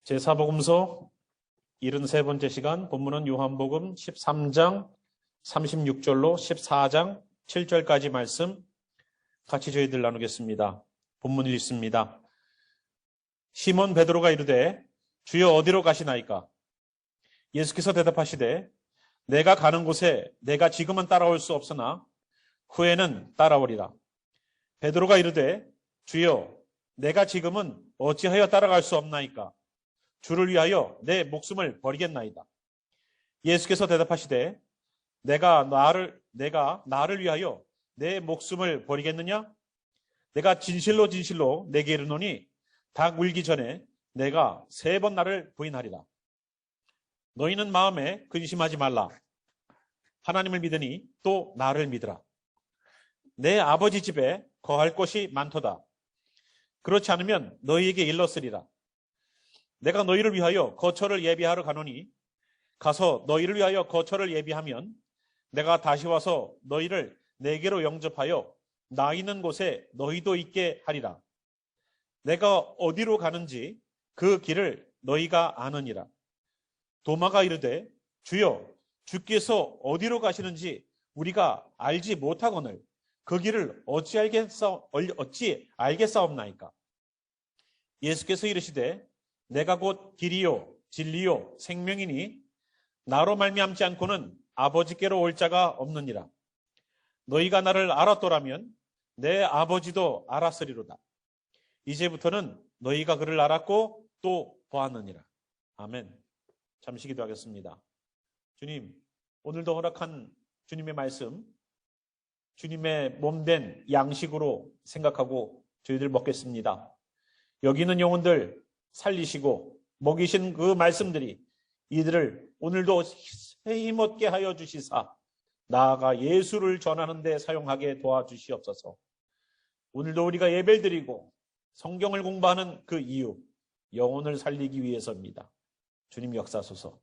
제4복음서 73번째 시간, 본문은 요한복음 13장 36절로 14장 7절까지 말씀 같이 저희들 나누겠습니다. 본문을 읽습니다. 시몬 베드로가 이르되 주여 어디로 가시나이까? 예수께서 대답하시되 내가 가는 곳에 내가 지금은 따라올 수 없으나 후에는 따라오리라. 베드로가 이르되 주여 내가 지금은 어찌하여 따라갈 수 없나이까? 주를 위하여 내 목숨을 버리겠나이다. 예수께서 대답하시되 내가 나를 위하여 내 목숨을 버리겠느냐? 내가 진실로 진실로 내게 이르노니 닭 울기 전에 내가 3번 나를 부인하리라. 너희는 마음에 근심하지 말라. 하나님을 믿으니 또 나를 믿으라. 내 아버지 집에 거할 곳이 많도다. 그렇지 않으면 너희에게 일렀으리라. 내가 너희를 위하여 거처를 예비하러 가노니 가서 너희를 위하여 거처를 예비하면 내가 다시 와서 너희를 내게로 영접하여 나 있는 곳에 너희도 있게 하리라. 내가 어디로 가는지 그 길을 너희가 아느니라. 도마가 이르되 주여 주께서 어디로 가시는지 우리가 알지 못하거늘 그 길을 어찌 알겠사옵나이까? 예수께서 이르시되 내가 곧 길이요 진리요 생명이니 나로 말미암지 않고는 아버지께로 올 자가 없느니라. 너희가 나를 알았더라면 내 아버지도 알았으리로다. 이제부터는 너희가 그를 알았고 또 보았느니라. 아멘. 잠시 기도하겠습니다. 주님, 오늘도 허락한 주님의 말씀, 주님의 몸된 양식으로 생각하고 저희들 먹겠습니다. 여기 있는 영혼들 살리시고 먹이신 그 말씀들이 이들을 오늘도 힘없게 하여 주시사 나아가 예수를 전하는 데 사용하게 도와주시옵소서. 오늘도 우리가 예배를 드리고 성경을 공부하는 그 이유, 영혼을 살리기 위해서입니다. 주님 역사소서.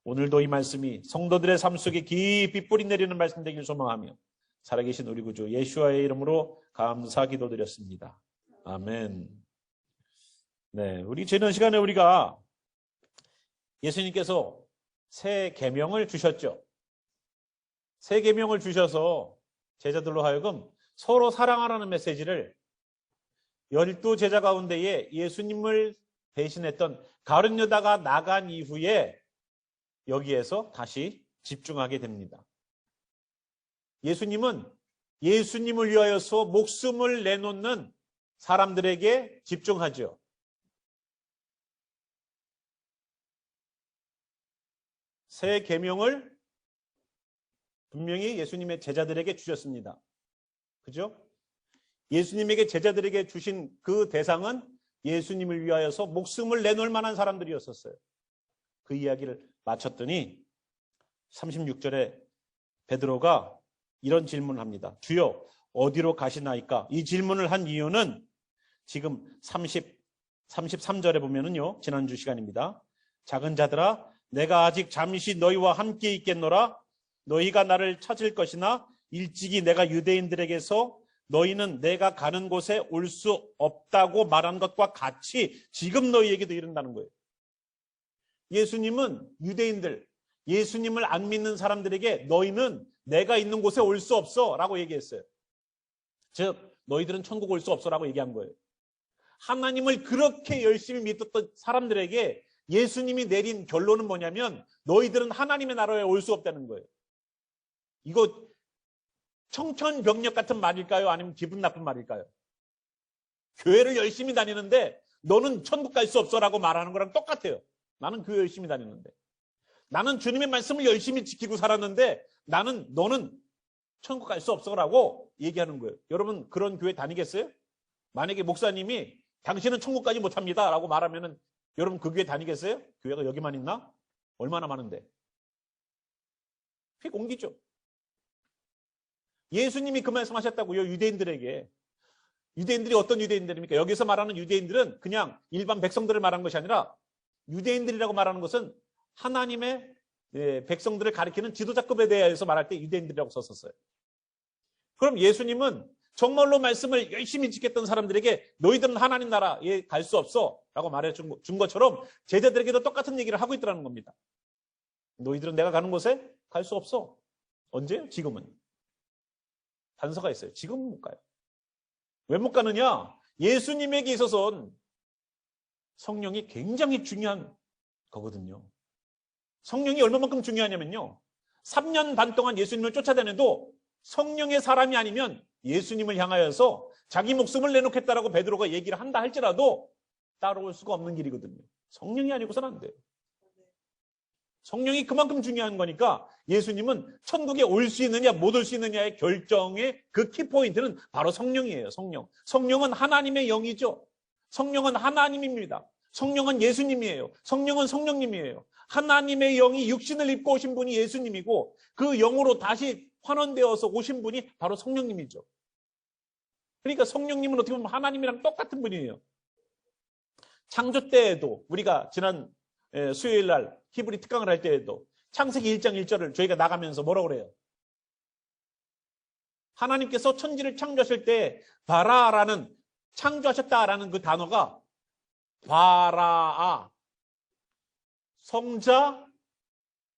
오늘도 이 말씀이 성도들의 삶 속에 깊이 뿌리 내리는 말씀 되길 소망하며 살아계신 우리 구주 예수와의 이름으로 감사 기도드렸습니다. 아멘. 네, 우리 지난 시간에 우리가 예수님께서 새 계명을 주셨죠. 새 계명을 주셔서 제자들로 하여금 서로 사랑하라는 메시지를 12제자 가운데에 예수님을 대신했던 가룟 유다가 나간 이후에 여기에서 다시 집중하게 됩니다. 예수님은 예수님을 위하여서 목숨을 내놓는 사람들에게 집중하죠. 새 계명을 분명히 예수님의 제자들에게 주셨습니다. 그죠? 예수님에게 제자들에게 주신 그 대상은 예수님을 위하여서 목숨을 내놓을 만한 사람들이었었어요. 그 이야기를 마쳤더니 36절에 베드로가 이런 질문을 합니다. 주여 어디로 가시나이까? 이 질문을 한 이유는 지금 33절에 보면은요, 지난주 시간입니다. 작은 자들아 내가 아직 잠시 너희와 함께 있겠노라. 너희가 나를 찾을 것이나 일찍이 내가 유대인들에게서 너희는 내가 가는 곳에 올 수 없다고 말한 것과 같이 지금 너희에게도 이른다는 거예요. 예수님은 유대인들, 예수님을 안 믿는 사람들에게 너희는 내가 있는 곳에 올 수 없어 라고 얘기했어요. 즉 너희들은 천국 올 수 없어 라고 얘기한 거예요. 하나님을 그렇게 열심히 믿었던 사람들에게 예수님이 내린 결론은 뭐냐면 너희들은 하나님의 나라에 올 수 없다는 거예요. 이거 청천벽력 같은 말일까요? 아니면 기분 나쁜 말일까요? 교회를 열심히 다니는데 너는 천국 갈 수 없어라고 말하는 거랑 똑같아요. 나는 교회 열심히 다니는데 나는 주님의 말씀을 열심히 지키고 살았는데 너는 천국 갈 수 없어라고 얘기하는 거예요. 여러분 그런 교회 다니겠어요? 만약에 목사님이 당신은 천국 가지 못합니다 라고 말하면은 여러분 그 교회 다니겠어요? 교회가 여기만 있나? 얼마나 많은데. 그게 공기죠. 예수님이 그 말씀하셨다고요. 유대인들에게. 유대인들이 어떤 유대인들입니까? 여기서 말하는 유대인들은 그냥 일반 백성들을 말하는 것이 아니라 유대인들이라고 말하는 것은 하나님의 백성들을 가리키는 지도자급에 대해서 말할 때 유대인들이라고 썼었어요. 그럼 예수님은 정말로 말씀을 열심히 지켰던 사람들에게 너희들은 하나님 나라에 갈 수 없어 라고 말해준 것처럼 제자들에게도 똑같은 얘기를 하고 있더라는 겁니다. 너희들은 내가 가는 곳에 갈 수 없어. 언제요? 지금은. 단서가 있어요. 지금은 못 가요. 왜 못 가느냐? 예수님에게 있어서는 성령이 굉장히 중요한 거거든요. 성령이 얼마만큼 중요하냐면요. 3년 반 동안 예수님을 쫓아다녀도 성령의 사람이 아니면 예수님을 향하여서 자기 목숨을 내놓겠다라고 베드로가 얘기를 한다 할지라도 따라올 수가 없는 길이거든요. 성령이 아니고서는 안 돼요. 성령이 그만큼 중요한 거니까 예수님은 천국에 올 수 있느냐 못 올 수 있느냐의 결정의 그 키포인트는 바로 성령이에요. 성령. 성령은 하나님의 영이죠. 성령은 하나님입니다. 성령은 예수님이에요. 성령은 성령님이에요. 하나님의 영이 육신을 입고 오신 분이 예수님이고 그 영으로 다시 환원되어서 오신 분이 바로 성령님이죠. 그러니까 성령님은 어떻게 보면 하나님이랑 똑같은 분이에요. 창조 때에도 우리가 지난 수요일 날 히브리 특강을 할 때에도 창세기 1장 1절을 저희가 나가면서 뭐라고 그래요? 하나님께서 천지를 창조하실 때 바라라는 창조하셨다라는 그 단어가 바라아, 성자,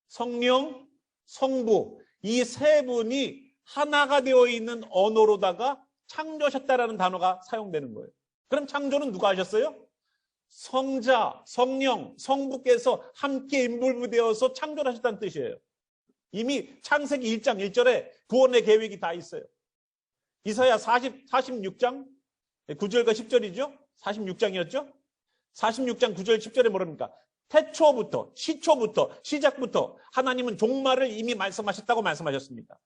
성령, 성부 이 세 분이 하나가 되어 있는 언어로다가 창조하셨다라는 단어가 사용되는 거예요. 그럼 창조는 누가 하셨어요? 성자, 성령, 성부께서 함께 인볼브되어서 창조를 하셨다는 뜻이에요. 이미 창세기 1장 1절에 구원의 계획이 다 있어요. 이사야 46장 9절과 10절이죠. 46장이었죠. 46장 9절 10절에 뭐랍니까? 태초부터, 시초부터, 시작부터 하나님은 종말을 이미 말씀하셨다고 말씀하셨습니다.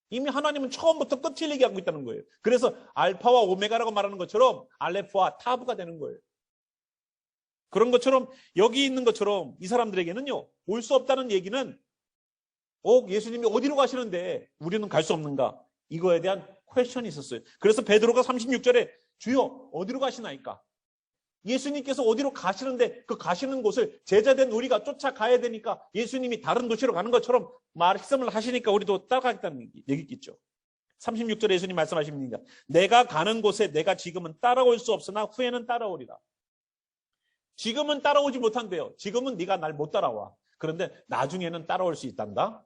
이미 하나님은 처음부터 끝을 얘기하고 있다는 거예요. 그래서 알파와 오메가라고 말하는 것처럼 알레프와 타브가 되는 거예요. 그런 것처럼 여기 있는 것처럼 이 사람들에게는요. 올 수 없다는 얘기는 예수님이 어디로 가시는데 우리는 갈 수 없는가? 이거에 대한 퀘션이 있었어요. 그래서 베드로가 36절에 주여 어디로 가시나이까? 예수님께서 어디로 가시는데 그 가시는 곳을 제자된 우리가 쫓아가야 되니까 예수님이 다른 도시로 가는 것처럼 말씀을 하시니까 우리도 따라가겠다는 얘기겠죠. 36절에 예수님 말씀하십니다. 내가 가는 곳에 내가 지금은 따라올 수 없으나 후에는 따라오리라. 지금은 따라오지 못한대요. 지금은 네가 날 못 따라와. 그런데 나중에는 따라올 수 있단다.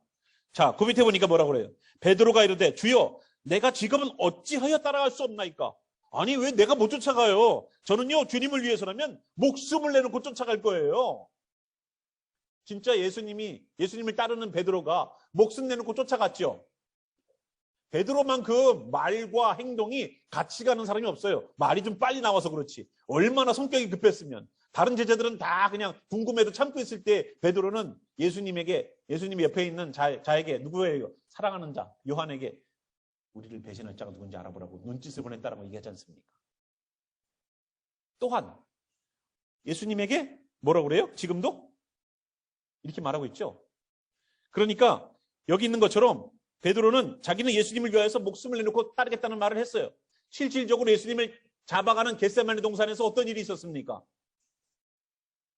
자, 그 밑에 보니까 뭐라고 그래요? 베드로가 이르되 주여 내가 지금은 어찌하여 따라갈 수 없나이까? 아니 왜 내가 못 쫓아가요? 저는요 주님을 위해서라면 목숨을 내놓고 쫓아갈 거예요. 진짜 예수님을 따르는 베드로가 목숨 내놓고 쫓아갔죠. 베드로만큼 말과 행동이 같이 가는 사람이 없어요. 말이 좀 빨리 나와서 그렇지. 얼마나 성격이 급했으면. 다른 제자들은 다 그냥 궁금해도 참고 있을 때 베드로는 예수님 옆에 있는 자에게 누구예요? 사랑하는 자 요한에게 우리를 배신할 자가 누군지 알아보라고 눈짓을 보냈다라고 얘기하지 않습니까? 또한 예수님에게 뭐라고 그래요? 지금도? 이렇게 말하고 있죠. 그러니까 여기 있는 것처럼 베드로는 자기는 예수님을 위하여서 목숨을 내놓고 따르겠다는 말을 했어요. 실질적으로 예수님을 잡아가는 겟세마네 동산에서 어떤 일이 있었습니까?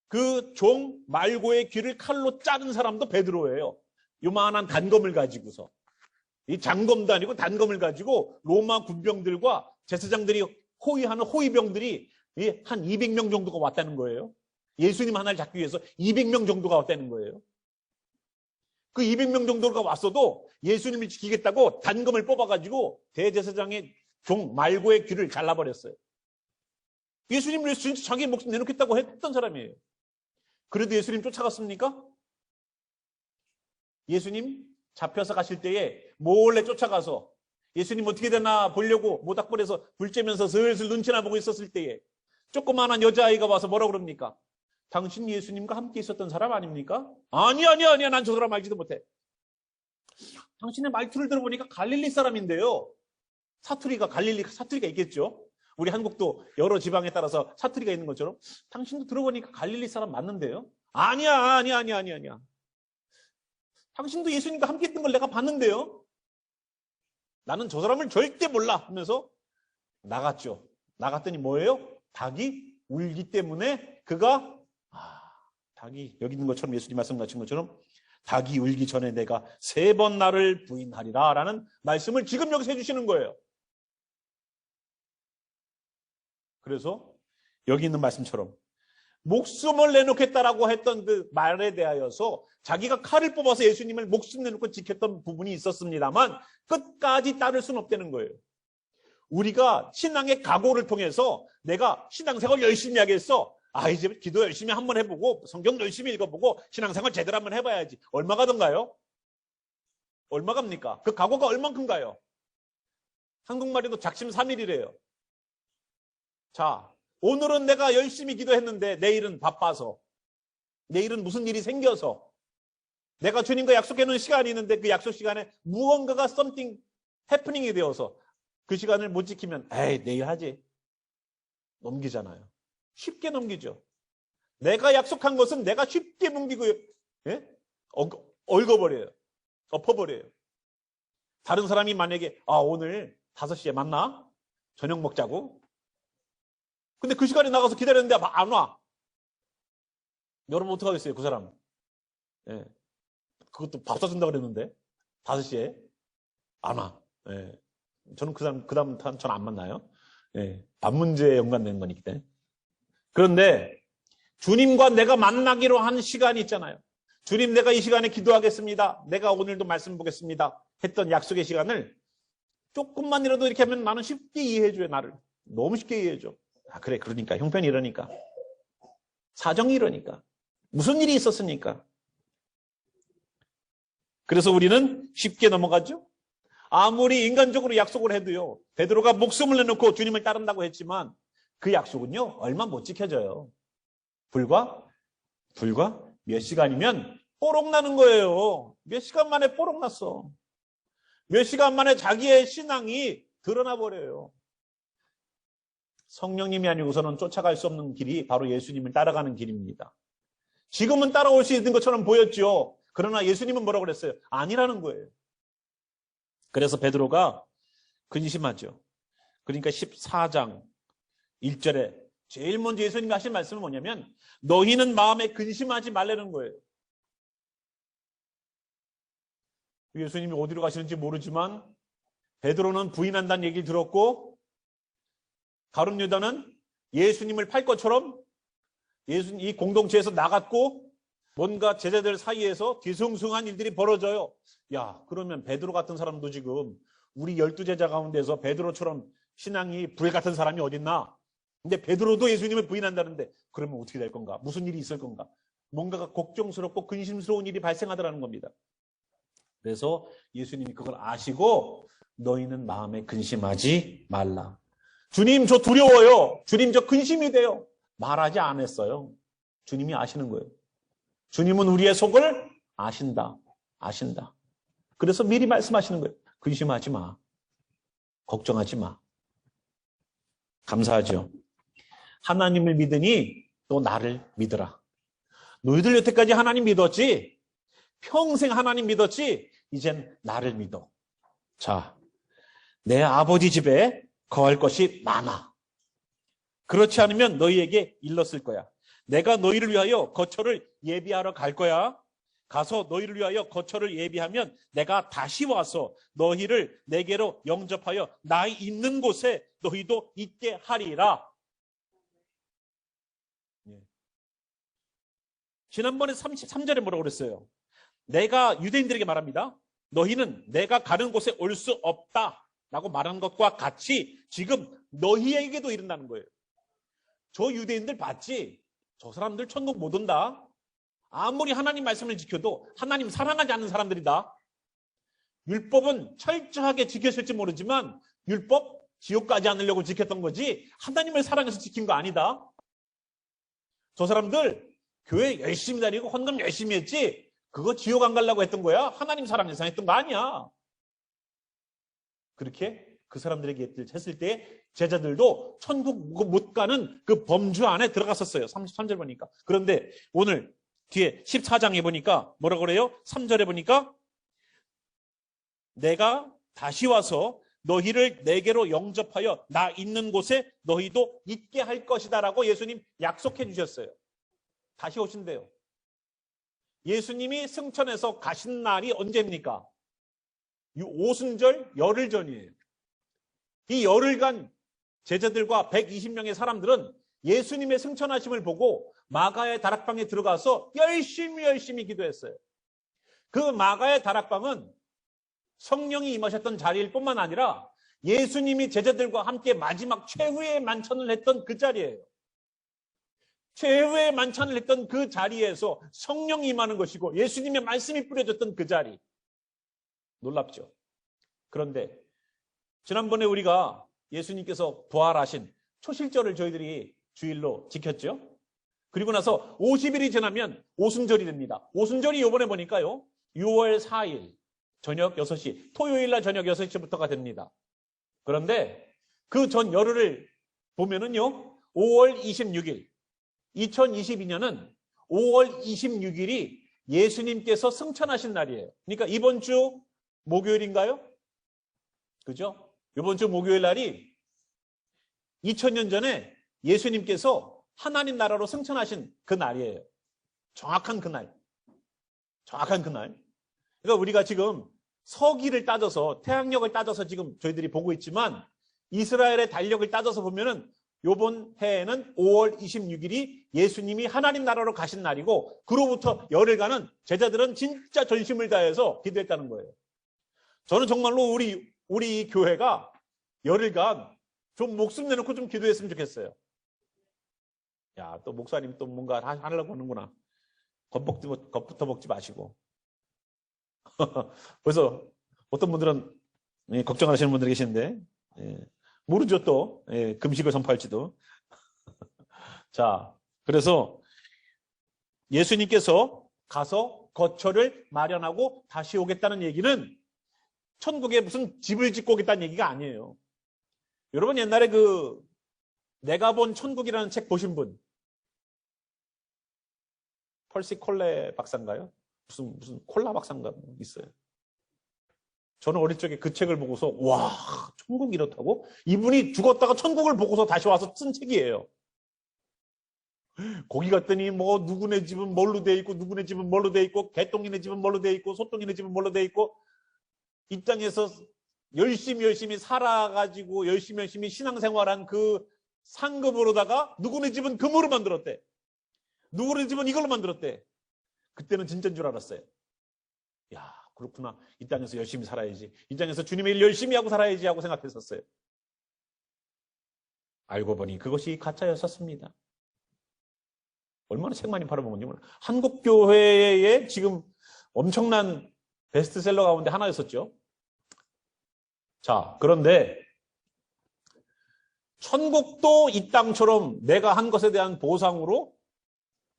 그 종 말고의 귀를 칼로 자른 사람도 베드로예요. 요만한 단검을 가지고서. 이 장검도 아니고 단검을 가지고 로마 군병들과 제사장들이 호위하는 호위병들이 한 200명 정도가 왔다는 거예요. 예수님 하나를 잡기 위해서 200명 정도가 왔다는 거예요. 그 200명 정도가 왔어도 예수님을 지키겠다고 단검을 뽑아가지고 대제사장의 종 말고의 귀를 잘라버렸어요. 예수님을 위해서 진짜 자기 목숨 내놓겠다고 했던 사람이에요. 그래도 예수님 쫓아갔습니까? 예수님 잡혀서 가실 때에 몰래 쫓아가서 예수님 어떻게 되나 보려고 모닥불에서 불 쬐면서 슬슬 눈치나 보고 있었을 때에 조그마한 여자아이가 와서 뭐라고 그럽니까? 당신 예수님과 함께 있었던 사람 아닙니까? 아니야. 난 저 사람 알지도 못해. 당신의 말투를 들어보니까 갈릴리 사람인데요. 사투리가 있겠죠. 우리 한국도 여러 지방에 따라서 사투리가 있는 것처럼 당신도 들어보니까 갈릴리 사람 맞는데요. 아니야. 당신도 예수님과 함께 있던 걸 내가 봤는데요. 나는 저 사람을 절대 몰라 하면서 나갔죠. 나갔더니 뭐예요? 닭이 울기 때문에 그가 닭이 여기 있는 것처럼 예수님 말씀하신 것처럼 닭이 울기 전에 내가 3번 나를 부인하리라 라는 말씀을 지금 여기서 해주시는 거예요. 그래서 여기 있는 말씀처럼 목숨을 내놓겠다라고 했던 그 말에 대하여서 자기가 칼을 뽑아서 예수님을 목숨 내놓고 지켰던 부분이 있었습니다만 끝까지 따를 수는 없다는 거예요. 우리가 신앙의 각오를 통해서 내가 신앙생활 열심히 하겠어. 이제 기도 열심히 한번 해보고 성경 열심히 읽어보고 신앙생활 제대로 한번 해봐야지. 얼마 가던가요? 얼마 갑니까? 그 각오가 얼만큼가요? 한국말에도 작심삼일이래요. 자, 오늘은 내가 열심히 기도했는데 내일은 바빠서, 내일은 무슨 일이 생겨서, 내가 주님과 약속해놓은 시간이 있는데 그 약속 시간에 무언가가 something happening이 되어서 그 시간을 못 지키면 내일 하지. 넘기잖아요. 쉽게 넘기죠. 내가 약속한 것은 내가 쉽게 넘기고 얽어버려요. 엎어버려요. 다른 사람이 만약에 오늘 5시에 만나? 저녁 먹자고? 근데 그 시간에 나가서 기다렸는데 안 와. 여러분 어떡하겠어요, 그 사람? 그것도 밥 사준다고 그랬는데 5시에 안 와. 저는 그 다음 전 안 만나요. 밥 문제에 연관되는 거니까 때문에. 그런데 주님과 내가 만나기로 한 시간이 있잖아요. 주님, 내가 이 시간에 기도하겠습니다. 내가 오늘도 말씀 보겠습니다. 했던 약속의 시간을 조금만이라도 이렇게 하면 나는 쉽게 이해해줘요, 나를. 너무 쉽게 이해해줘. 그래, 그러니까. 형편이 이러니까. 사정이 이러니까. 무슨 일이 있었으니까. 그래서 우리는 쉽게 넘어가죠. 아무리 인간적으로 약속을 해도요. 베드로가 목숨을 내놓고 주님을 따른다고 했지만 그 약속은요. 얼마 못 지켜져요. 불과 몇 시간이면 뽀록 나는 거예요. 몇 시간 만에 뽀록 났어. 몇 시간 만에 자기의 신앙이 드러나 버려요. 성령님이 아니고서는 쫓아갈 수 없는 길이 바로 예수님을 따라가는 길입니다. 지금은 따라올 수 있는 것처럼 보였죠. 그러나 예수님은 뭐라고 그랬어요? 아니라는 거예요. 그래서 베드로가 근심하죠. 그러니까 14장 1절에 제일 먼저 예수님이 하신 말씀은 뭐냐면 너희는 마음에 근심하지 말라는 거예요. 예수님이 어디로 가시는지 모르지만 베드로는 부인한다는 얘기를 들었고 가룟 유다는 예수님을 팔 것처럼 이 공동체에서 나갔고 뭔가 제자들 사이에서 뒤숭숭한 일들이 벌어져요. 야, 그러면 베드로 같은 사람도 지금 우리 12제자 가운데서 베드로처럼 신앙이 불같은 사람이 어딨나? 근데 베드로도 예수님을 부인한다는데 그러면 어떻게 될 건가? 무슨 일이 있을 건가? 뭔가가 걱정스럽고 근심스러운 일이 발생하더라는 겁니다. 그래서 예수님이 그걸 아시고 너희는 마음에 근심하지 말라. 주님, 저 두려워요. 주님, 저 근심이 돼요. 말하지 않았어요. 주님이 아시는 거예요. 주님은 우리의 속을 아신다. 그래서 미리 말씀하시는 거예요. 근심하지 마. 걱정하지 마. 감사하죠. 하나님을 믿으니 또 나를 믿으라. 너희들 여태까지 하나님 믿었지? 평생 하나님 믿었지? 이젠 나를 믿어. 자, 내 아버지 집에 거할 것이 많아. 그렇지 않으면 너희에게 일렀을 거야. 내가 너희를 위하여 거처를 예비하러 갈 거야. 가서 너희를 위하여 거처를 예비하면 내가 다시 와서 너희를 내게로 영접하여 나 있는 곳에 너희도 있게 하리라. 지난번에 33절에 뭐라고 그랬어요? 내가 유대인들에게 말합니다. 너희는 내가 가는 곳에 올 수 없다 라고 말한 것과 같이 지금 너희에게도 이른다는 거예요. 저 유대인들 봤지? 저 사람들 천국 못 온다. 아무리 하나님 말씀을 지켜도 하나님 사랑하지 않는 사람들이다. 율법은 철저하게 지켰을지 모르지만 율법 지옥 가지 않으려고 지켰던 거지 하나님을 사랑해서 지킨 거 아니다. 저 사람들 교회 열심히 다니고 헌금 열심히 했지 그거 지옥 안 가려고 했던 거야. 하나님 사랑해서 했던 거 아니야. 그렇게 그 사람들에게 했을 때 제자들도 천국 못 가는 그 범주 안에 들어갔었어요. 33절 보니까. 그런데 오늘 뒤에 14장에 보니까 뭐라고 그래요? 3절에 보니까 내가 다시 와서 너희를 내게로 영접하여 나 있는 곳에 너희도 있게 할 것이다 라고 예수님 약속해 주셨어요. 다시 오신대요. 예수님이 승천해서 가신 날이 언제입니까? 오순절 열흘 전이에요. 이 열흘간 제자들과 120명의 사람들은 예수님의 승천하심을 보고 마가의 다락방에 들어가서 열심히 기도했어요. 그 마가의 다락방은 성령이 임하셨던 자리일 뿐만 아니라 예수님이 제자들과 함께 마지막 최후의 만찬을 했던 그 자리예요. 최후의 만찬을 했던 그 자리에서 성령이 임하는 것이고 예수님의 말씀이 뿌려졌던 그 자리. 놀랍죠? 그런데 지난번에 우리가 예수님께서 부활하신 초실절을 저희들이 주일로 지켰죠? 그리고 나서 50일이 지나면 오순절이 됩니다. 오순절이 이번에 보니까요, 6월 4일 저녁 6시, 토요일 날 저녁 6시부터가 됩니다. 그런데 그 전 열흘을 보면은요, 5월 26일, 2022년은 5월 26일이 예수님께서 승천하신 날이에요. 그러니까 이번 주 목요일인가요? 그죠? 이번 주 목요일 날이 2000년 전에 예수님께서 하나님 나라로 승천하신 그 날이에요. 정확한 그날. 그러니까 우리가 지금 서기를 따져서, 태양력을 따져서 지금 저희들이 보고 있지만 이스라엘의 달력을 따져서 보면은 이번 해에는 5월 26일이 예수님이 하나님 나라로 가신 날이고, 그로부터 열흘간은 제자들은 진짜 전심을 다해서 기도했다는 거예요. 저는 정말로 우리 교회가 열흘간 좀 목숨 내놓고 좀 기도했으면 좋겠어요. 야, 또 목사님 또 뭔가 하려고 하는구나. 겁부터 먹지 마시고. 그래서 어떤 분들은 걱정하시는 분들이 계시는데, 모르죠 또, 금식을 선포할지도. 자, 그래서 예수님께서 가서 거처를 마련하고 다시 오겠다는 얘기는 천국에 무슨 집을 짓고 오겠다는 얘기가 아니에요. 여러분 옛날에 내가 본 천국이라는 책 보신 분? 펄시 콜레 박사인가요? 무슨 콜라 박사인가 있어요. 저는 어릴 적에 그 책을 보고서 와, 천국이 이렇다고? 이분이 죽었다가 천국을 보고서 다시 와서 쓴 책이에요. 거기 갔더니 뭐 누구네 집은 뭘로 돼 있고 누구네 집은 뭘로 돼 있고 개똥이네 집은 뭘로 돼 있고 소똥이네 집은 뭘로 돼 있고, 이 땅에서 열심히 살아가지고 열심히 신앙생활한 그 상급으로다가 누구네 집은 금으로 만들었대. 누구네 집은 이걸로 만들었대. 그때는 진짜인 줄 알았어요. 야, 그렇구나. 이 땅에서 열심히 살아야지. 이 땅에서 주님의 일 열심히 하고 살아야지 하고 생각했었어요. 알고 보니 그것이 가짜였었습니다. 얼마나 책 많이 팔아먹은지 몰라. 한국교회의 지금 엄청난 베스트셀러 가운데 하나였었죠. 자, 그런데 천국도 이 땅처럼 내가 한 것에 대한 보상으로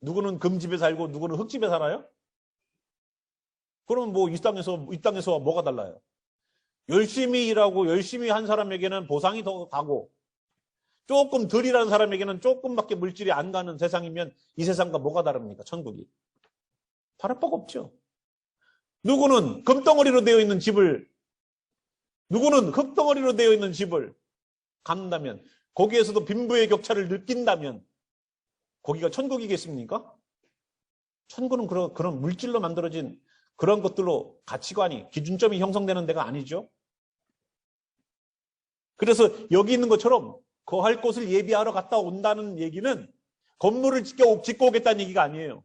누구는 금집에 살고 누구는 흙집에 살아요? 그럼 뭐 이 땅에서 뭐가 달라요? 열심히 일하고 열심히 한 사람에게는 보상이 더 가고, 조금 덜 일하는 사람에게는 조금밖에 물질이 안 가는 세상이면 이 세상과 뭐가 다릅니까? 천국이. 다를 바가 없죠. 누구는 금덩어리로 되어 있는 집을, 누구는 흙덩어리로 되어 있는 집을 갖는다면, 거기에서도 빈부의 격차를 느낀다면 거기가 천국이겠습니까? 천국은 그런 물질로 만들어진 그런 것들로 가치관이, 기준점이 형성되는 데가 아니죠. 그래서 여기 있는 것처럼 거할 곳을 예비하러 갔다 온다는 얘기는 건물을 짓고 오겠다는 얘기가 아니에요.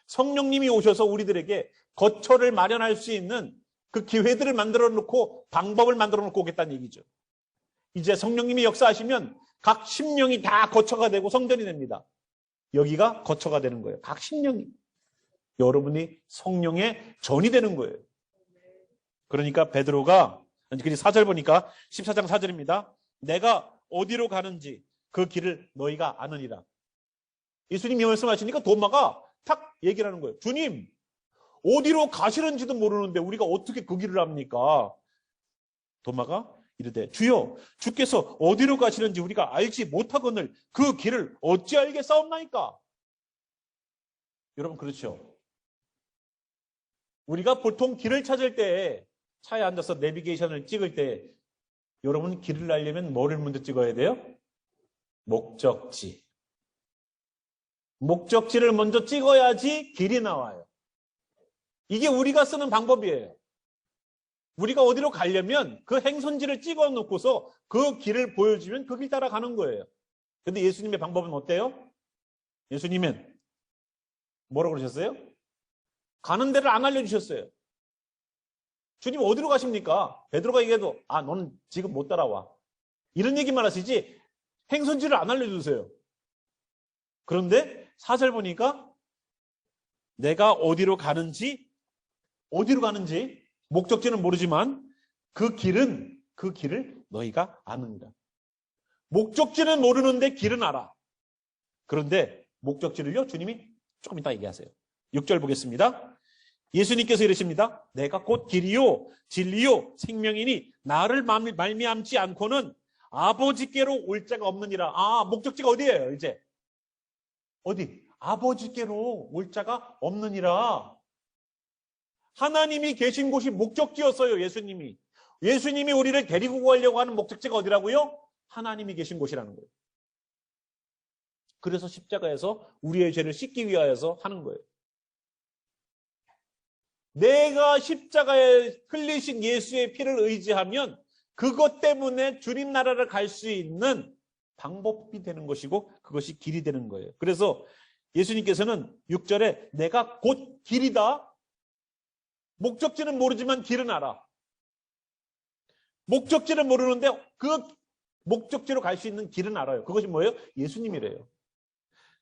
성령님이 오셔서 우리들에게 거처를 마련할 수 있는 그 기회들을 만들어 놓고 방법을 만들어 놓고 오겠다는 얘기죠. 이제 성령님이 역사하시면 각 심령이 다 거처가 되고 성전이 됩니다. 여기가 거처가 되는 거예요. 각 심령이. 여러분이 성령의 전이 되는 거예요. 그러니까 베드로가, 4절 보니까 14장 4절입니다. 내가 어디로 가는지 그 길을 너희가 아느니라. 예수님이 말씀하시니까 도마가 탁 얘기를 하는 거예요. 주님, 어디로 가시는지도 모르는데 우리가 어떻게 그 길을 압니까? 도마가 이르되 주여, 주께서 어디로 가시는지 우리가 알지 못하거늘 그 길을 어찌 알겠사옵나이까? 여러분, 그렇죠? 우리가 보통 길을 찾을 때, 차에 앉아서 내비게이션을 찍을 때, 여러분 길을 알려면 뭐를 먼저 찍어야 돼요? 목적지. 목적지를 먼저 찍어야지 길이 나와요. 이게 우리가 쓰는 방법이에요. 우리가 어디로 가려면 그 행선지를 찍어 놓고서 그 길을 보여주면 그 길 따라가는 거예요. 근데 예수님의 방법은 어때요? 예수님은 뭐라고 그러셨어요? 가는 데를 안 알려주셨어요. 주님 어디로 가십니까? 베드로가 얘기해도 너는 지금 못 따라와. 이런 얘기만 하시지 행선지를 안 알려주세요. 그런데 4절 보니까 내가 어디로 가는지 목적지는 모르지만 그 길을 너희가 아느니라. 목적지는 모르는데 길은 알아. 그런데 목적지를요 주님이 조금 이따 얘기하세요. 6절 보겠습니다. 예수님께서 이러십니다. 내가 곧 길이요 진리요 생명이니 나를 말미암지 않고는 아버지께로 올 자가 없느니라. 목적지가 어디예요 이제? 어디? 아버지께로 올 자가 없느니라. 하나님이 계신 곳이 목적지였어요. 예수님이 우리를 데리고 가려고 하는 목적지가 어디라고요? 하나님이 계신 곳이라는 거예요. 그래서 십자가에서 우리의 죄를 씻기 위하여서 하는 거예요. 내가 십자가에 흘리신 예수의 피를 의지하면 그것 때문에 주님 나라를 갈 수 있는 방법이 되는 것이고 그것이 길이 되는 거예요. 그래서 예수님께서는 6절에 내가 곧 길이다. 목적지는 모르지만 길은 알아. 목적지는 모르는데 그 목적지로 갈 수 있는 길은 알아요. 그것이 뭐예요? 예수님이래요.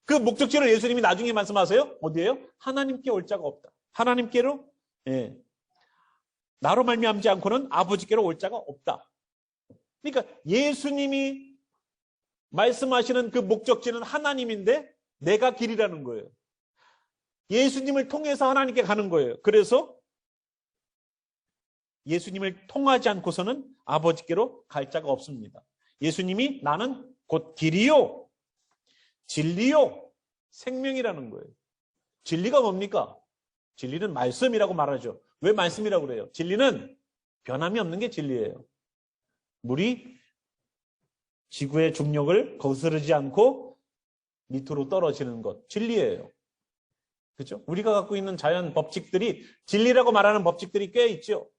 그 목적지를 예수님이 나중에 말씀하세요. 어디예요? 하나님께 올 자가 없다. 하나님께로 나로 말미암지 않고는 아버지께로 올 자가 없다. 그러니까 예수님이 말씀하시는 그 목적지는 하나님인데 내가 길이라는 거예요. 예수님을 통해서 하나님께 가는 거예요. 그래서 예수님을 통하지 않고서는 아버지께로 갈 자가 없습니다. 예수님이 나는 곧 길이요 진리요 생명이라는 거예요. 진리가 뭡니까? 진리는 말씀이라고 말하죠. 왜 말씀이라고 그래요? 진리는 변함이 없는 게 진리예요. 물이 지구의 중력을 거스르지 않고 밑으로 떨어지는 것, 진리예요. 그렇죠? 우리가 갖고 있는 자연 법칙들이 진리라고 말하는 법칙들이 꽤 있죠.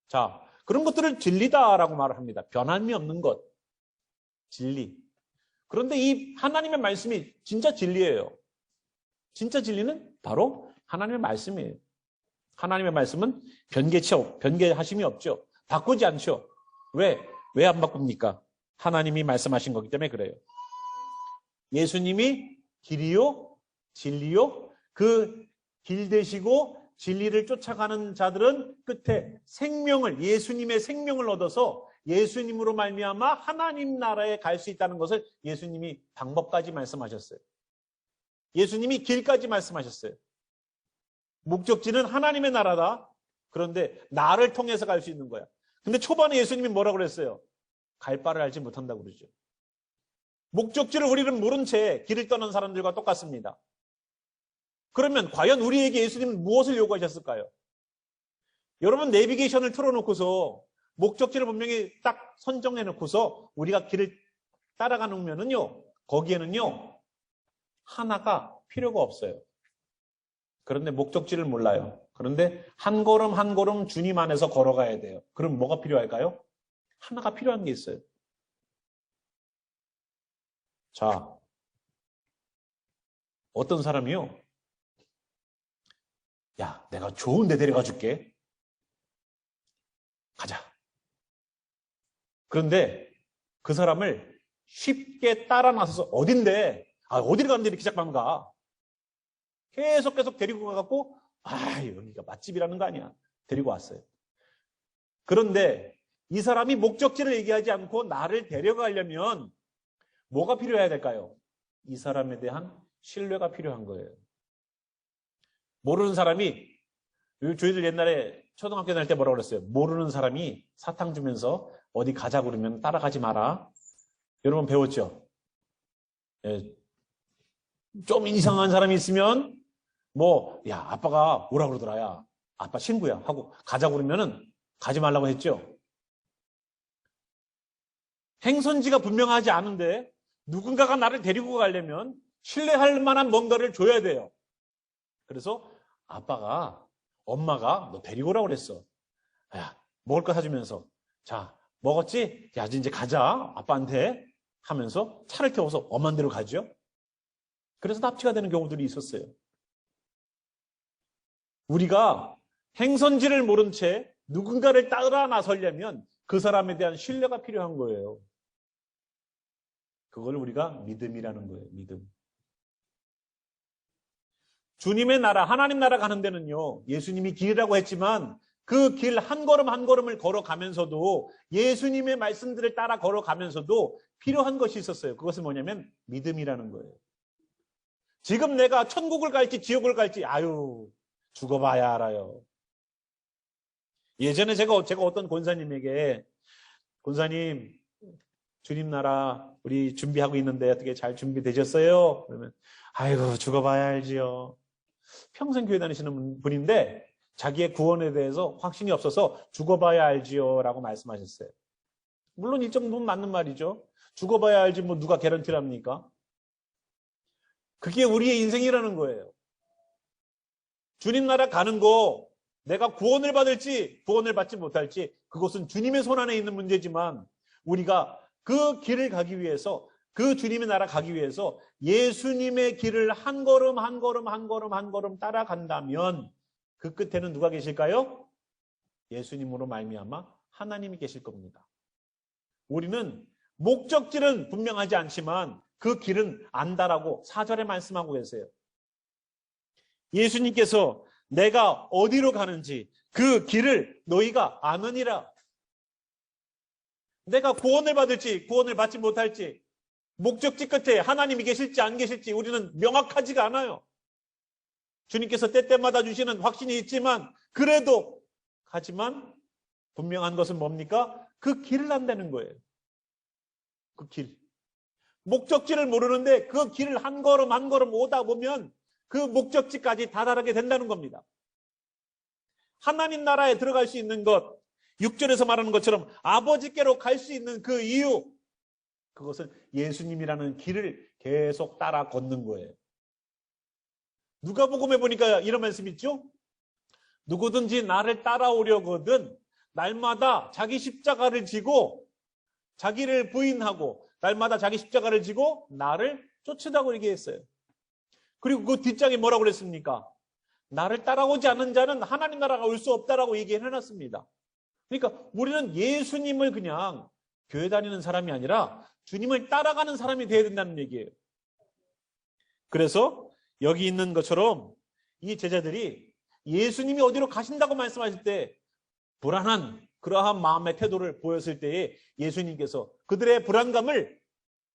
자, 그런 것들을 진리다라고 말합니다. 변함이 없는 것, 진리. 그런데 이 하나님의 말씀이 진짜 진리예요. 진짜 진리는 바로 하나님의 말씀이에요. 하나님의 말씀은 변개하심이 없죠. 바꾸지 않죠. 왜 안 바꿉니까? 하나님이 말씀하신 거기 때문에 그래요. 예수님이 길이요 진리요 그 길 되시고 진리를 쫓아가는 자들은 끝에 예수님의 생명을 얻어서 예수님으로 말미암아 하나님 나라에 갈 수 있다는 것을 예수님이 방법까지 말씀하셨어요. 예수님이 길까지 말씀하셨어요. 목적지는 하나님의 나라다. 그런데 나를 통해서 갈 수 있는 거야. 근데 초반에 예수님이 뭐라고 그랬어요? 갈 바를 알지 못한다고 그러죠. 목적지를 우리는 모른 채 길을 떠난 사람들과 똑같습니다. 그러면 과연 우리에게 예수님은 무엇을 요구하셨을까요? 여러분 내비게이션을 틀어놓고서 목적지를 분명히 딱 선정해놓고서 우리가 길을 따라가면은요, 거기에는요 하나가 필요가 없어요. 그런데 목적지를 몰라요. 그런데 한 걸음 한 걸음 주님 안에서 걸어가야 돼요. 그럼 뭐가 필요할까요? 하나가 필요한 게 있어요. 자, 어떤 사람이요, 야, 내가 좋은 데 데려가 줄게. 가자. 그런데 그 사람을 쉽게 따라 나서서 어딘데? 어디를 가는데 이렇게 자꾸만 가? 계속 데리고 가갖고 여기가 맛집이라는 거 아니야. 데리고 왔어요. 그런데 이 사람이 목적지를 얘기하지 않고 나를 데려가려면 뭐가 필요해야 될까요? 이 사람에 대한 신뢰가 필요한 거예요. 모르는 사람이, 저희들 옛날에 초등학교 다닐 때 뭐라고 그랬어요? 모르는 사람이 사탕 주면서 어디 가자 그러면 따라가지 마라. 여러분 배웠죠? 예. 좀 이상한 사람이 있으면 야, 아빠가 뭐라 그러더라, 야, 아빠 친구야 하고 가자 그러면은 가지 말라고 했죠. 행선지가 분명하지 않은데 누군가가 나를 데리고 가려면 신뢰할 만한 뭔가를 줘야 돼요. 그래서 엄마가 너 데리고 오라고 그랬어. 야, 먹을 거 사주면서 자, 먹었지? 야, 이제 가자. 아빠한테 하면서 차를 태워서 엄한 데로 가죠. 그래서 납치가 되는 경우들이 있었어요. 우리가 행선지를 모른 채 누군가를 따라 나서려면 그 사람에 대한 신뢰가 필요한 거예요. 그걸 우리가 믿음이라는 거예요. 믿음. 주님의 나라, 하나님 나라 가는 데는요, 예수님이 길이라고 했지만 그 길 한 걸음 한 걸음을 걸어가면서도 예수님의 말씀들을 따라 걸어가면서도 필요한 것이 있었어요. 그것은 뭐냐면 믿음이라는 거예요. 지금 내가 천국을 갈지 지옥을 갈지 죽어봐야 알아요. 예전에 제가 어떤 권사님에게 권사님 주님 나라 우리 준비하고 있는데 어떻게 잘 준비되셨어요? 그러면 죽어봐야 알지요. 평생 교회 다니시는 분인데 자기의 구원에 대해서 확신이 없어서 죽어봐야 알지요 라고 말씀하셨어요. 물론 일정 부분 맞는 말이죠. 죽어봐야 알지 뭐 누가 개런티를 합니까? 그게 우리의 인생이라는 거예요. 주님 나라 가는 거 내가 구원을 받을지 구원을 받지 못할지 그것은 주님의 손안에 있는 문제지만 우리가 그 길을 가기 위해서 그 주님의 나라 가기 위해서 예수님의 길을 한 걸음 한 걸음 한 걸음 한 걸음 따라간다면 그 끝에는 누가 계실까요? 예수님으로 말미암아 하나님이 계실 겁니다. 우리는 목적지는 분명하지 않지만 그 길은 안다라고 4절에 말씀하고 계세요. 예수님께서 내가 어디로 가는지 그 길을 너희가 아느니라. 내가 구원을 받을지 구원을 받지 못할지 목적지 끝에 하나님이 계실지 안 계실지 우리는 명확하지가 않아요. 주님께서 때때마다 주시는 확신이 있지만 그래도 하지만 분명한 것은 뭡니까? 그 길을 안다는 거예요. 그 길. 목적지를 모르는데 그 길을 한 걸음 한 걸음 오다 보면 그 목적지까지 다다르게 된다는 겁니다. 하나님 나라에 들어갈 수 있는 것 6절에서 말하는 것처럼 아버지께로 갈 수 있는 그 이유 그것은 예수님이라는 길을 계속 따라 걷는 거예요. 누가복음에 보니까 이런 말씀 있죠? 누구든지 나를 따라오려거든 날마다 자기 십자가를 지고 자기를 부인하고 날마다 자기 십자가를 지고 나를 쫓으라고 얘기했어요. 그리고 그 뒷장에 뭐라고 그랬습니까? 나를 따라오지 않는 자는 하나님 나라가 올 수 없다라고 얘기해놨습니다. 그러니까 우리는 예수님을 그냥 교회 다니는 사람이 아니라 주님을 따라가는 사람이 되어야 된다는 얘기예요. 그래서 여기 있는 것처럼 이 제자들이 예수님이 어디로 가신다고 말씀하실 때 불안한 그러한 마음의 태도를 보였을 때에 예수님께서 그들의 불안감을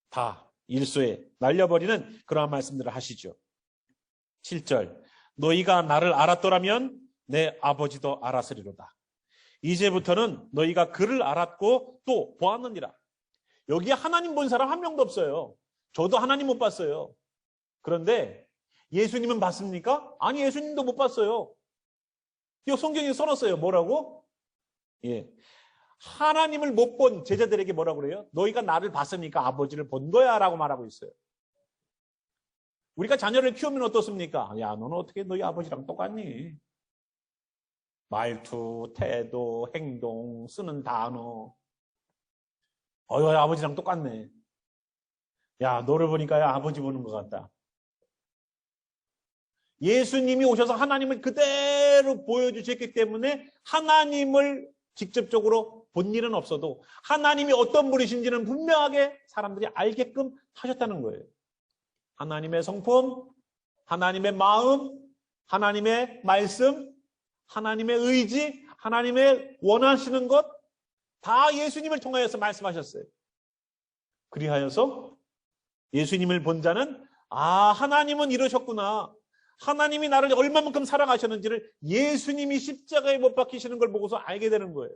다 일소에 날려버리는 그러한 말씀들을 하시죠. 7절 너희가 나를 알았더라면 내 아버지도 알았으리로다. 이제부터는 너희가 그를 알았고 또 보았느니라. 여기에 하나님 본 사람 한 명도 없어요. 저도 하나님 못 봤어요. 그런데 예수님은 봤습니까? 아니 예수님도 못 봤어요. 이 성경에 써놨어요. 뭐라고? 하나님을 못 본 제자들에게 뭐라고 그래요? 너희가 나를 봤으니까 아버지를 본 거야 라고 말하고 있어요. 우리가 자녀를 키우면 어떻습니까? 야 너는 어떻게 너희 아버지랑 똑같니? 말투, 태도, 행동, 쓰는 단어 아버지랑 똑같네. 야 너를 보니까 아버지 보는 것 같다. 예수님이 오셔서 하나님을 그대로 보여주셨기 때문에 하나님을 직접적으로 본 일은 없어도 하나님이 어떤 분이신지는 분명하게 사람들이 알게끔 하셨다는 거예요. 하나님의 성품, 하나님의 마음, 하나님의 말씀, 하나님의 의지, 하나님의 원하시는 것 다 예수님을 통하여서 말씀하셨어요. 그리하여서 예수님을 본 자는 하나님은 이러셨구나. 하나님이 나를 얼마만큼 사랑하셨는지를 예수님이 십자가에 못 박히시는 걸 보고서 알게 되는 거예요.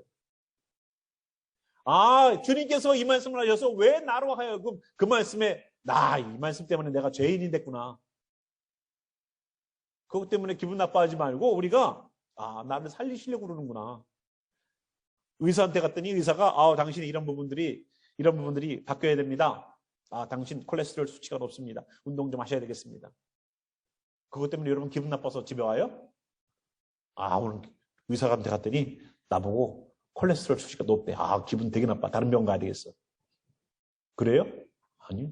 주님께서 이 말씀을 하셔서 왜 나로 하여금 그 말씀에 이 말씀 때문에 내가 죄인이 됐구나. 그것 때문에 기분 나빠하지 말고 우리가 나를 살리시려고 그러는구나. 의사한테 갔더니 의사가 당신이 이런 부분들이 바뀌어야 됩니다. 당신 콜레스테롤 수치가 높습니다. 운동 좀 하셔야 되겠습니다. 그것 때문에 여러분 기분 나빠서 집에 와요? 오늘 의사한테 갔더니 나보고 콜레스테롤 수치가 높대. 아, 기분 되게 나빠. 다른 병 가야 되겠어. 그래요? 아니요.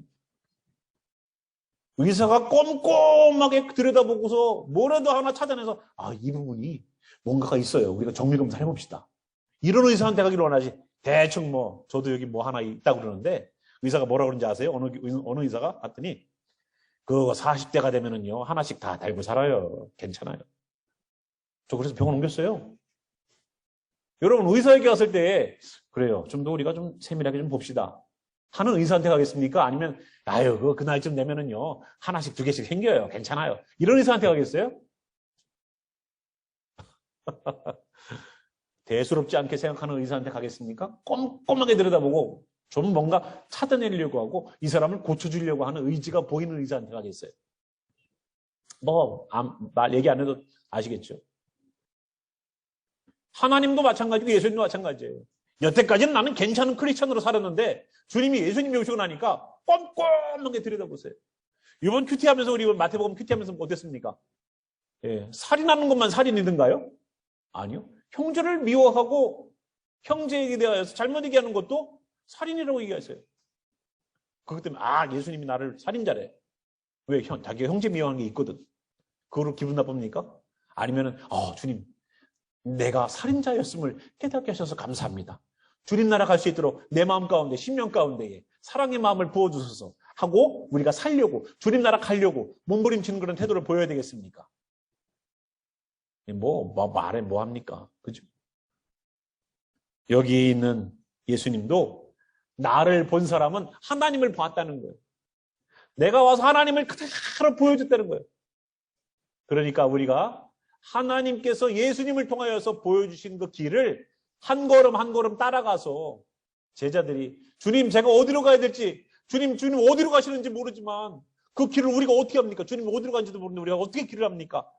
의사가 꼼꼼하게 들여다보고서 뭐라도 하나 찾아내서 아, 이 부분이 뭔가가 있어요. 우리가 정밀검사 해봅시다. 이런 의사한테 가기를 원하지. 대충 뭐 저도 여기 뭐 하나 있다고 그러는데 의사가 뭐라고 그러는지 아세요? 어느 의사가 갔더니 그거 40대가 되면은요 하나씩 다 달고 살아요. 괜찮아요. 저 그래서 병원 옮겼어요. 여러분 의사에게 갔을 때 그래요. 좀 더 우리가 좀 세밀하게 좀 봅시다. 하는 의사한테 가겠습니까? 아니면 아유 그 나이쯤 되면은요 하나씩 두 개씩 생겨요. 괜찮아요. 이런 의사한테 가겠어요? 대수롭지 않게 생각하는 의사한테 가겠습니까? 꼼꼼하게 들여다보고 좀 뭔가 찾아내려고 하고 이 사람을 고쳐주려고 하는 의지가 보이는 의사한테 가겠어요. 말 얘기 안 해도 아시겠죠? 하나님도 마찬가지고 예수님도 마찬가지예요. 여태까지는 나는 괜찮은 크리스천으로 살았는데 주님이 예수님이 오시고 나니까 꼼꼼하게 들여다보세요. 이번 큐티하면서 우리 마태복음 큐티하면서 어땠습니까? 예, 살인하는 것만 살인이든가요? 아니요. 형제를 미워하고 형제에게 대하여서 잘못 얘기하는 것도 살인이라고 얘기하세요. 그것 때문에 예수님이 나를 살인자래. 왜? 자기가 형제 미워하는 게 있거든. 그거로 기분 나쁩니까? 아니면은 주님 내가 살인자였음을 깨닫게 하셔서 감사합니다. 주님 나라 갈 수 있도록 내 마음 가운데 심령 가운데에 사랑의 마음을 부어주셔서 하고 우리가 살려고 주님 나라 가려고 몸부림치는 그런 태도를 보여야 되겠습니까? 말해 뭐합니까? 그죠? 여기 있는 예수님도 나를 본 사람은 하나님을 봤다는 거예요. 내가 와서 하나님을 그대로 보여줬다는 거예요. 그러니까 우리가 하나님께서 예수님을 통하여서 보여주신 그 길을 한 걸음 한 걸음 따라가서 제자들이 주님 제가 어디로 가야 될지 주님 어디로 가시는지 모르지만 그 길을 우리가 어떻게 합니까? 주님 어디로 가는지도 모르는데 우리가 어떻게 길을 합니까?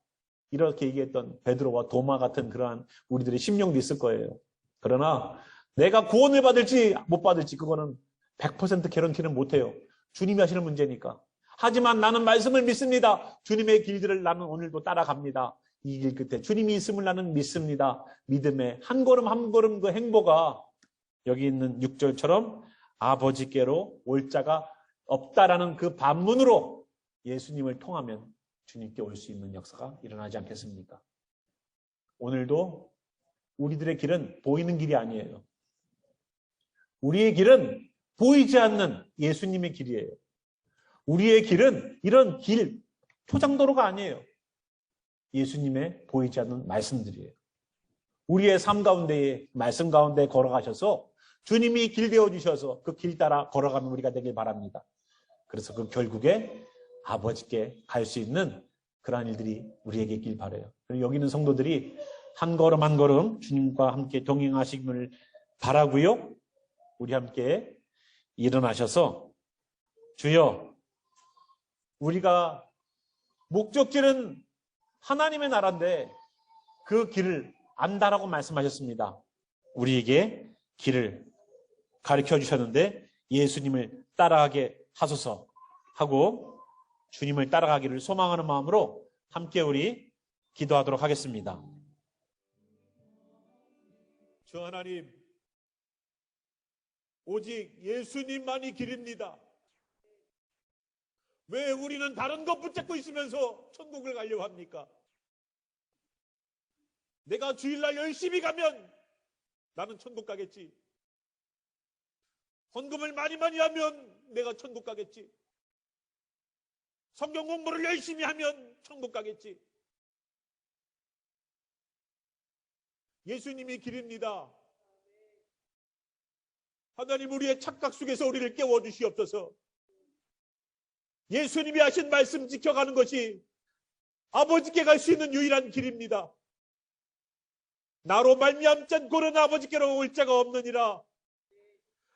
이렇게 얘기했던 베드로와 도마 같은 그러한 우리들의 심령도 있을 거예요. 그러나 내가 구원을 받을지 못 받을지 그거는 100% 개런티는 못해요. 주님이 하시는 문제니까. 하지만 나는 말씀을 믿습니다. 주님의 길들을 나는 오늘도 따라갑니다. 이 길 끝에 주님이 있음을 나는 믿습니다. 믿음의 한 걸음 한 걸음 그 행보가 여기 있는 6절처럼 아버지께로 올 자가 없다라는 그 반문으로 예수님을 통하면 주님께 올 수 있는 역사가 일어나지 않겠습니까? 오늘도 우리들의 길은 보이는 길이 아니에요. 우리의 길은 보이지 않는 예수님의 길이에요. 우리의 길은 이런 길, 초장도로가 아니에요. 예수님의 보이지 않는 말씀들이에요. 우리의 삶 가운데에 말씀 가운데 걸어가셔서 주님이 길 되어주셔서 그 길 따라 걸어가는 우리가 되길 바랍니다. 그래서 그 결국에 아버지께 갈 수 있는 그러한 일들이 우리에게 있길 바라요. 그리고 여기 있는 성도들이 한 걸음 한 걸음 주님과 함께 동행하시기를 바라고요. 우리 함께 일어나셔서 주여 우리가 목적지는 하나님의 나라인데 그 길을 안다라고 말씀하셨습니다. 우리에게 길을 가르쳐 주셨는데 예수님을 따라가게 하소서 하고 주님을 따라가기를 소망하는 마음으로 함께 우리 기도하도록 하겠습니다. 주 하나님, 오직 예수님만이 길입니다. 왜 우리는 다른 것 붙잡고 있으면서 천국을 가려고 합니까? 내가 주일날 열심히 가면 나는 천국 가겠지. 헌금을 많이 하면 내가 천국 가겠지. 성경 공부를 열심히 하면 천국 가겠지. 예수님이 길입니다. 하나님 우리의 착각 속에서 우리를 깨워주시옵소서. 예수님이 하신 말씀 지켜가는 것이 아버지께 갈 수 있는 유일한 길입니다. 나로 말미암지 않고는 아버지께로 올 자가 없느니라.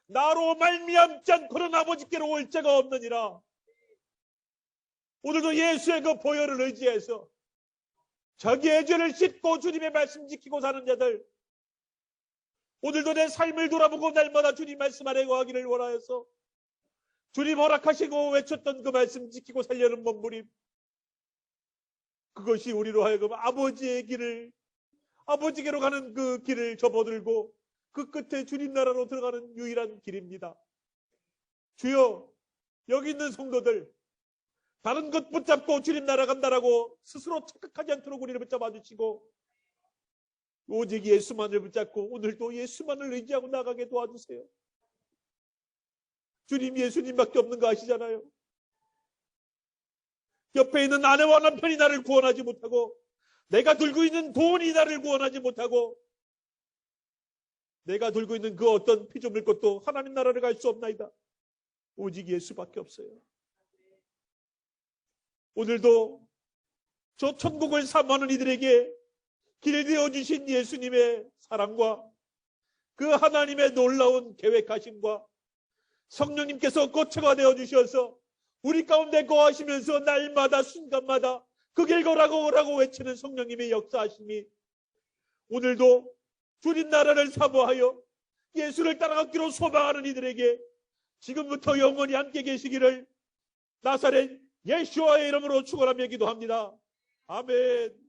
나로 말미암지 않고는 아버지께로 올 자가 없느니라. 오늘도 예수의 그 보혈을 의지해서 자기의 죄를 씻고 주님의 말씀 지키고 사는 자들, 오늘도 내 삶을 돌아보고 날마다 주님 말씀 안에 거하기를 원하여서 주님 허락하시고 외쳤던 그 말씀 지키고 살려는 몸부림, 그것이 우리로 하여금 아버지의 길을 아버지께로 가는 그 길을 접어들고 그 끝에 주님 나라로 들어가는 유일한 길입니다. 주여, 여기 있는 성도들 다른 것 붙잡고 주님 나라 간다라고 스스로 착각하지 않도록 우리를 붙잡아 주시고 오직 예수만을 붙잡고 오늘도 예수만을 의지하고 나가게 도와주세요. 주님, 예수님밖에 없는 거 아시잖아요. 옆에 있는 아내와 남편이 나를 구원하지 못하고 내가 들고 있는 돈이 나를 구원하지 못하고 내가 들고 있는 그 어떤 피조물 것도 하나님 나라를 갈 수 없나이다. 오직 예수밖에 없어요. 오늘도 저 천국을 사모하는 이들에게 길 되어주신 예수님의 사랑과 그 하나님의 놀라운 계획하심과 성령님께서 거처가 되어주셔서 우리 가운데 거하시면서 날마다 순간마다 그 길 걸어가고 외치는 성령님의 역사하심이 오늘도 주님 나라를 사모하여 예수를 따라가기로 소망하는 이들에게 지금부터 영원히 함께 계시기를 나사렛 예수와의 이름으로 축원하며 기도합니다. 아멘.